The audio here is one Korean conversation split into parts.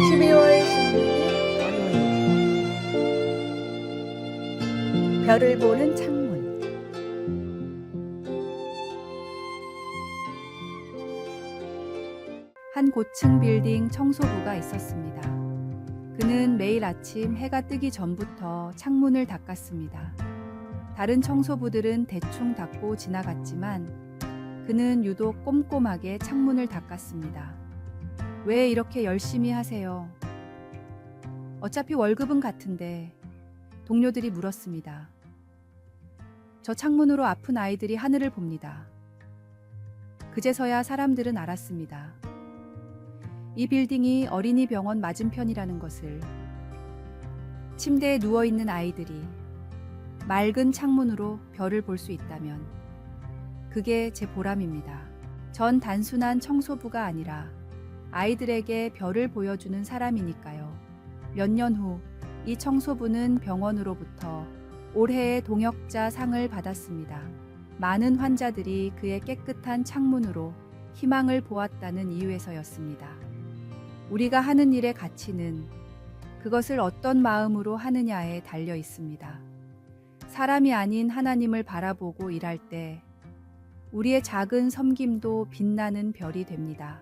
12월 16일 월요일. 별을 보는 창문. 한 고층 빌딩 청소부가 있었습니다. 그는 매일 아침 해가 뜨기 전부터 창문을 닦았습니다. 다른 청소부들은 대충 닦고 지나갔지만 그는 유독 꼼꼼하게 창문을 닦았습니다. 왜 이렇게 열심히 하세요? 어차피 월급은 같은데, 동료들이 물었습니다. 저 창문으로 아픈 아이들이 하늘을 봅니다. 그제서야 사람들은 알았습니다. 이 빌딩이 어린이 병원 맞은편이라는 것을. 침대에 누워있는 아이들이 맑은 창문으로 별을 볼 수 있다면 그게 제 보람입니다. 전 단순한 청소부가 아니라 아이들에게 별을 보여주는 사람이니까요. 몇 년 후 이 청소부는 병원으로부터 올해의 동역자 상을 받았습니다. 많은 환자들이 그의 깨끗한 창문으로 희망을 보았다는 이유에서였습니다. 우리가 하는 일의 가치는 그것을 어떤 마음으로 하느냐에 달려 있습니다. 사람이 아닌 하나님을 바라보고 일할 때 우리의 작은 섬김도 빛나는 별이 됩니다.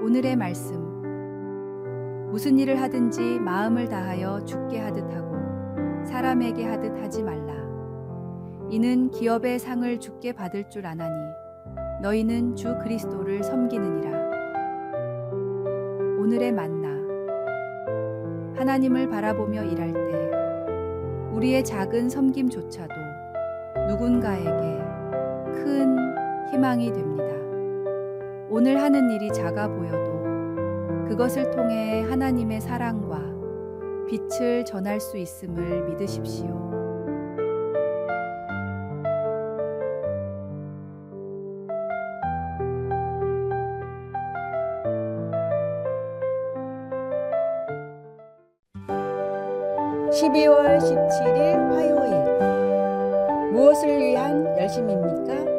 오늘의 말씀. 무슨 일을 하든지 마음을 다하여 주께 하듯 하고 사람에게 하듯 하지 말라. 이는 기업의 상을 주께 받을 줄 아나니 너희는 주 그리스도를 섬기느니라. 오늘의 만나. 하나님을 바라보며 일할 때 우리의 작은 섬김조차도 누군가에게 큰 희망이 됩니다. 오늘 하는 일이 작아 보여도 그것을 통해 하나님의 사랑과 빛을 전할 수 있음을 믿으십시오. (12월 17일) 화요일. 무엇을 위한 열심입니까?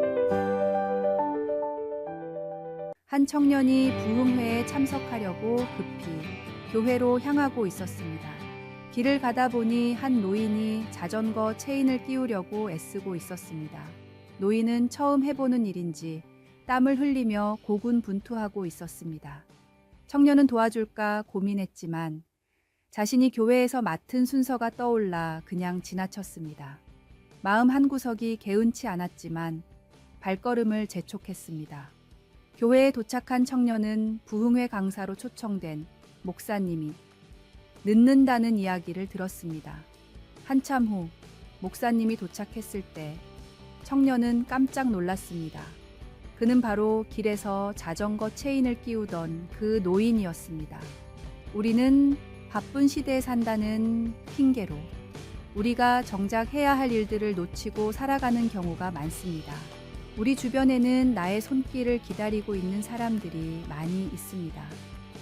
한 청년이 부흥회에 참석하려고 급히 교회로 향하고 있었습니다. 길을 가다 보니 한 노인이 자전거 체인을 끼우려고 애쓰고 있었습니다. 노인은 처음 해보는 일인지 땀을 흘리며 고군분투하고 있었습니다. 청년은 도와줄까 고민했지만 자신이 교회에서 맡은 순서가 떠올라 그냥 지나쳤습니다. 마음 한구석이 개운치 않았지만 발걸음을 재촉했습니다. 교회에 도착한 청년은 부흥회 강사로 초청된 목사님이 늦는다는 이야기를 들었습니다. 한참 후 목사님이 도착했을 때 청년은 깜짝 놀랐습니다. 그는 바로 길에서 자전거 체인을 끼우던 그 노인이었습니다. 우리는 바쁜 시대에 산다는 핑계로 우리가 정작 해야 할 일들을 놓치고 살아가는 경우가 많습니다. 우리 주변에는 나의 손길을 기다리고 있는 사람들이 많이 있습니다.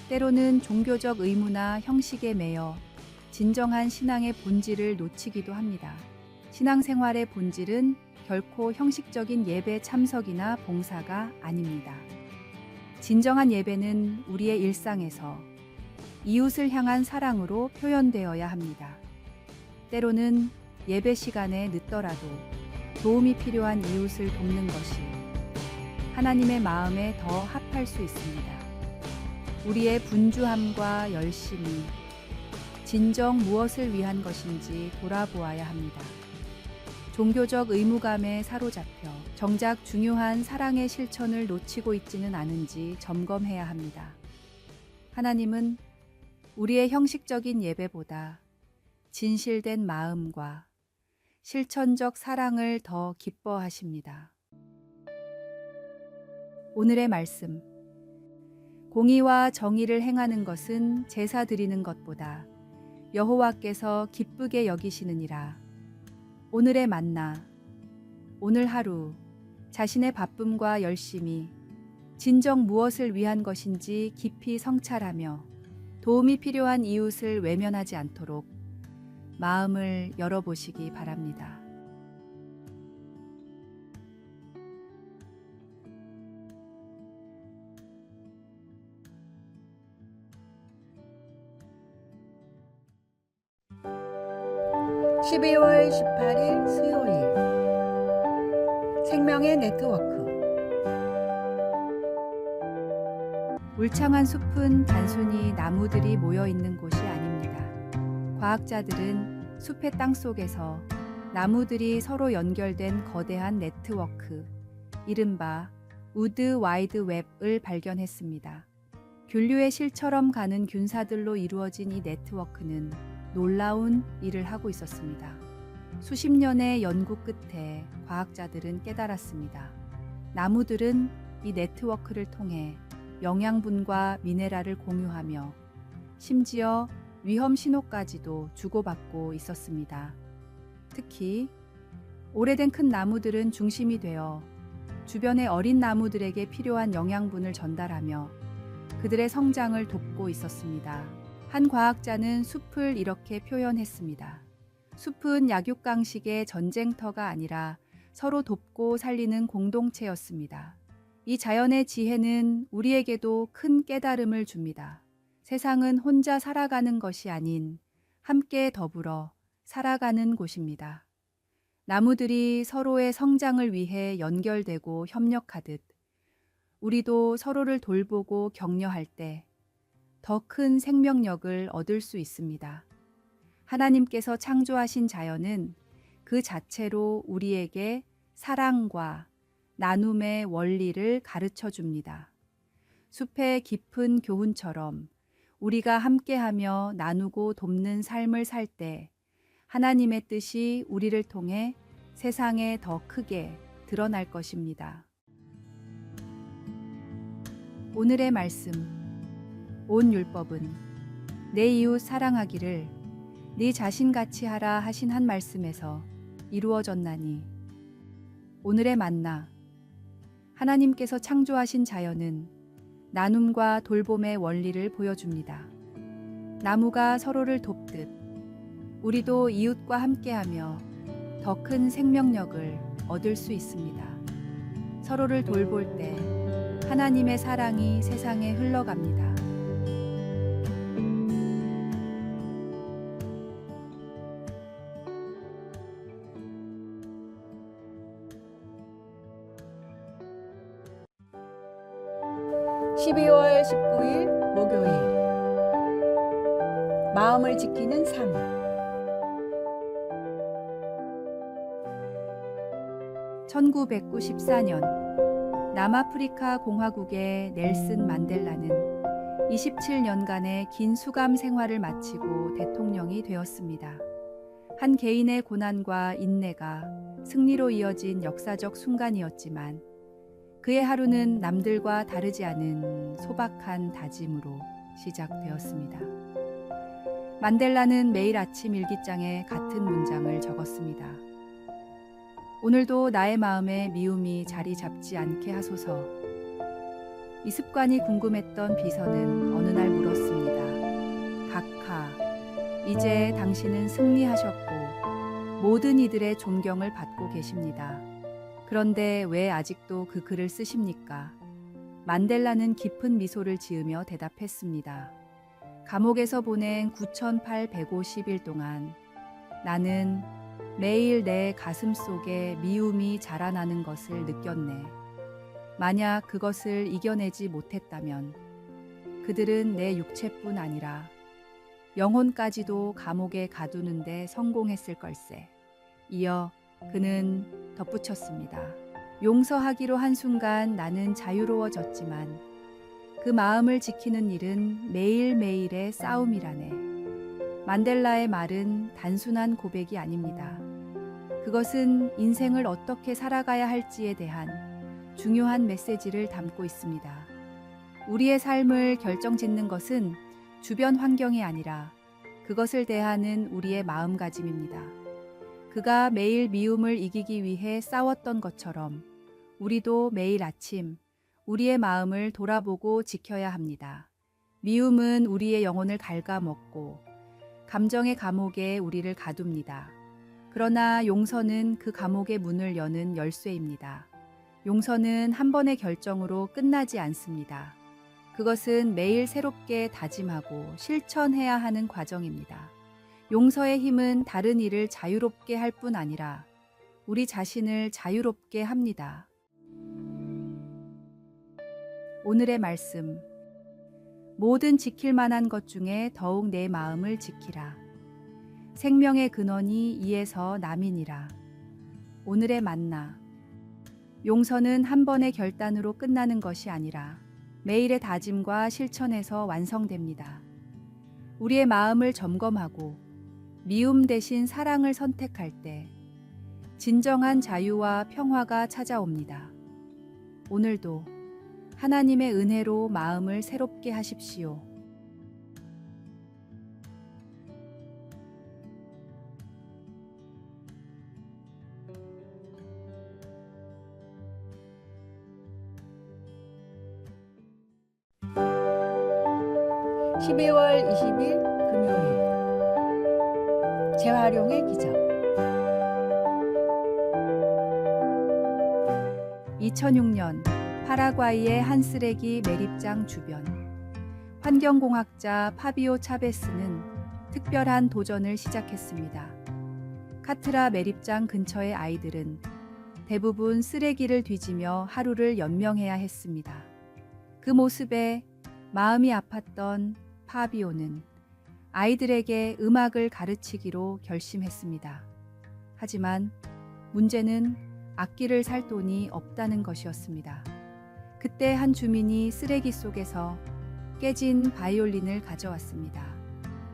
때로는 종교적 의무나 형식에 매여 진정한 신앙의 본질을 놓치기도 합니다. 신앙생활의 본질은 결코 형식적인 예배 참석이나 봉사가 아닙니다. 진정한 예배는 우리의 일상에서 이웃을 향한 사랑으로 표현되어야 합니다. 때로는 예배 시간에 늦더라도 도움이 필요한 이웃을 돕는 것이 하나님의 마음에 더 합할 수 있습니다. 우리의 분주함과 열심이 진정 무엇을 위한 것인지 돌아보아야 합니다. 종교적 의무감에 사로잡혀 정작 중요한 사랑의 실천을 놓치고 있지는 않은지 점검해야 합니다. 하나님은 우리의 형식적인 예배보다 진실된 마음과 실천적 사랑을 더 기뻐하십니다. 오늘의 말씀. 공의와 정의를 행하는 것은 제사 드리는 것보다 여호와께서 기쁘게 여기시느니라. 오늘의 만나. 오늘 하루 자신의 바쁨과 열심이 진정 무엇을 위한 것인지 깊이 성찰하며 도움이 필요한 이웃을 외면하지 않도록 마음을 열어보시기 바랍니다. (12월 18일) 수요일 생명의 네트워크. 울창한 숲은 단순히 나무들이 모여 있는 곳이 아닙니다. 과학자들은 숲의 땅 속에서 나무들이 서로 연결된 거대한 네트워크, 이른바 우드 와이드 웹을 발견했습니다. 균류의 실처럼 가는 균사들로 이루어진 이 네트워크는 놀라운 일을 하고 있었습니다. 수십 년의 연구 끝에 과학자들은 깨달았습니다. 나무들은 이 네트워크를 통해 영양분과 미네랄을 공유하며 심지어 위험 신호까지도 주고받고 있었습니다. 특히 오래된 큰 나무들은 중심이 되어 주변의 어린 나무들에게 필요한 영양분을 전달하며 그들의 성장을 돕고 있었습니다. 한 과학자는 숲을 이렇게 표현했습니다. 숲은 약육강식의 전쟁터가 아니라 서로 돕고 살리는 공동체였습니다. 이 자연의 지혜는 우리에게도 큰 깨달음을 줍니다. 세상은 혼자 살아가는 것이 아닌 함께 더불어 살아가는 곳입니다. 나무들이 서로의 성장을 위해 연결되고 협력하듯 우리도 서로를 돌보고 격려할 때 더 큰 생명력을 얻을 수 있습니다. 하나님께서 창조하신 자연은 그 자체로 우리에게 사랑과 나눔의 원리를 가르쳐 줍니다. 숲의 깊은 교훈처럼 우리가 함께하며 나누고 돕는 삶을 살 때 하나님의 뜻이 우리를 통해 세상에 더 크게 드러날 것입니다. 오늘의 말씀. 온 율법은 내 이웃 사랑하기를 네 자신같이 하라 하신 한 말씀에서 이루어졌나니. 오늘의 만나. 하나님께서 창조하신 자연은 나눔과 돌봄의 원리를 보여줍니다. 나무가 서로를 돕듯 우리도 이웃과 함께하며 더 큰 생명력을 얻을 수 있습니다. 서로를 돌볼 때 하나님의 사랑이 세상에 흘러갑니다. (12월 19일) 목요일 마음을 지키는 삶. (1994년) 남아프리카 공화국의 넬슨 만델라는 27년간의 긴 수감 생활을 마치고 대통령이 되었습니다. 한 개인의 고난과 인내가 승리로 이어진 역사적 순간이었지만 그의 하루는 남들과 다르지 않은 소박한 다짐으로 시작되었습니다. 만델라는 매일 아침 일기장에 같은 문장을 적었습니다. 오늘도 나의 마음에 미움이 자리 잡지 않게 하소서. 이 습관이 궁금했던 비서는 어느 날 물었습니다. 각하, 이제 당신은 승리하셨고 모든 이들의 존경을 받고 계십니다. 그런데 왜 아직도 그 글을 쓰십니까? 만델라는 깊은 미소를 지으며 대답했습니다. 감옥에서 보낸 9,850일 동안 나는 매일 내 가슴 속에 미움이 자라나는 것을 느꼈네. 만약 그것을 이겨내지 못했다면 그들은 내 육체뿐 아니라 영혼까지도 감옥에 가두는데 성공했을 걸세. 이어 그는 덧붙였습니다. 용서하기로 한순간 나는 자유로워졌지만 그 마음을 지키는 일은 매일매일의 싸움이라네. 만델라의 말은 단순한 고백이 아닙니다. 그것은 인생을 어떻게 살아가야 할지에 대한 중요한 메시지를 담고 있습니다. 우리의 삶을 결정짓는 것은 주변 환경이 아니라 그것을 대하는 우리의 마음가짐입니다. 그가 매일 미움을 이기기 위해 싸웠던 것처럼 우리도 매일 아침 우리의 마음을 돌아보고 지켜야 합니다. 미움은 우리의 영혼을 갉아먹고 감정의 감옥에 우리를 가둡니다. 그러나 용서는 그 감옥의 문을 여는 열쇠입니다. 용서는 한 번의 결정으로 끝나지 않습니다. 그것은 매일 새롭게 다짐하고 실천해야 하는 과정입니다. 용서의 힘은 다른 이를 자유롭게 할 뿐 아니라 우리 자신을 자유롭게 합니다. 오늘의 말씀. 모든 지킬 만한 것 중에 더욱 내 마음을 지키라. 생명의 근원이 이에서 남이니라. 오늘의 만나. 용서는 한 번의 결단으로 끝나는 것이 아니라 매일의 다짐과 실천에서 완성됩니다. 우리의 마음을 점검하고 미움 대신 사랑을 선택할 때 진정한 자유와 평화가 찾아옵니다. 오늘도 하나님의 은혜로 마음을 새롭게 하십시오. (12월 20일) 금요일 재활용의 기적. 2006년 파라과이의 한 쓰레기 매립장 주변, 환경공학자 파비오 차베스는 특별한 도전을 시작했습니다. 카트라 매립장 근처의 아이들은 대부분 쓰레기를 뒤지며 하루를 연명해야 했습니다. 그 모습에 마음이 아팠던 파비오는 아이들에게 음악을 가르치기로 결심했습니다. 하지만 문제는 악기를 살 돈이 없다는 것이었습니다. 그때 한 주민이 쓰레기 속에서 깨진 바이올린을 가져왔습니다.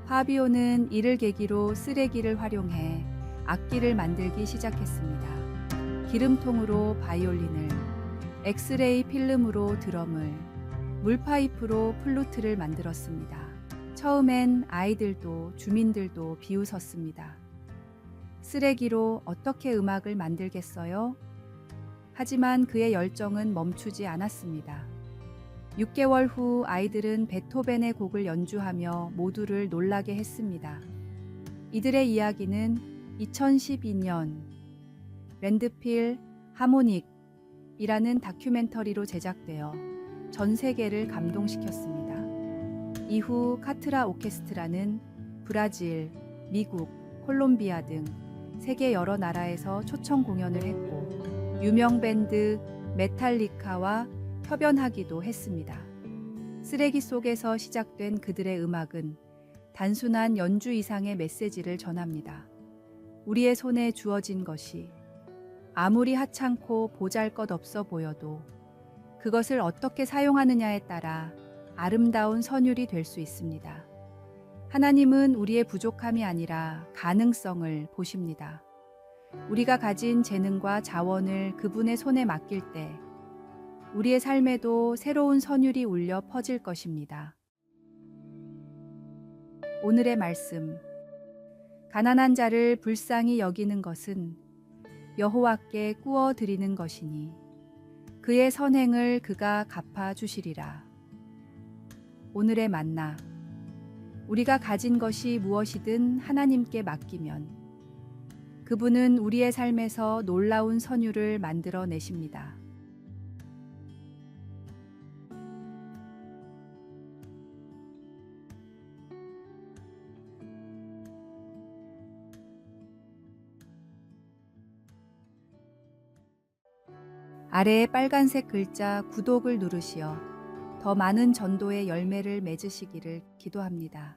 파비오는 이를 계기로 쓰레기를 활용해 악기를 만들기 시작했습니다. 기름통으로 바이올린을, 엑스레이 필름으로 드럼을, 물파이프로 플루트를 만들었습니다. 처음엔 아이들도 주민들도 비웃었습니다. 쓰레기로 어떻게 음악을 만들겠어요? 하지만 그의 열정은 멈추지 않았습니다. 6개월 후 아이들은 베토벤의 곡을 연주하며 모두를 놀라게 했습니다. 이들의 이야기는 2012년 랜드필 하모닉이라는 다큐멘터리로 제작되어 전 세계를 감동시켰습니다. 이후 카트라 오케스트라는 브라질, 미국, 콜롬비아 등 세계 여러 나라에서 초청 공연을 했고 유명 밴드 메탈리카와 협연하기도 했습니다. 쓰레기 속에서 시작된 그들의 음악은 단순한 연주 이상의 메시지를 전합니다. 우리의 손에 주어진 것이 아무리 하찮고 보잘것없어 보여도 그것을 어떻게 사용하느냐에 따라 아름다운 선율이 될 수 있습니다. 하나님은 우리의 부족함이 아니라 가능성을 보십니다. 우리가 가진 재능과 자원을 그분의 손에 맡길 때 우리의 삶에도 새로운 선율이 울려 퍼질 것입니다. 오늘의 말씀. 가난한 자를 불쌍히 여기는 것은 여호와께 꾸어 드리는 것이니 그의 선행을 그가 갚아 주시리라. 오늘의 만나. 우리가 가진 것이 무엇이든 하나님께 맡기면 그분은 우리의 삶에서 놀라운 선율을 만들어 내십니다. 아래의 빨간색 글자 구독을 누르시어 더 많은 전도의 열매를 맺으시기를 기도합니다.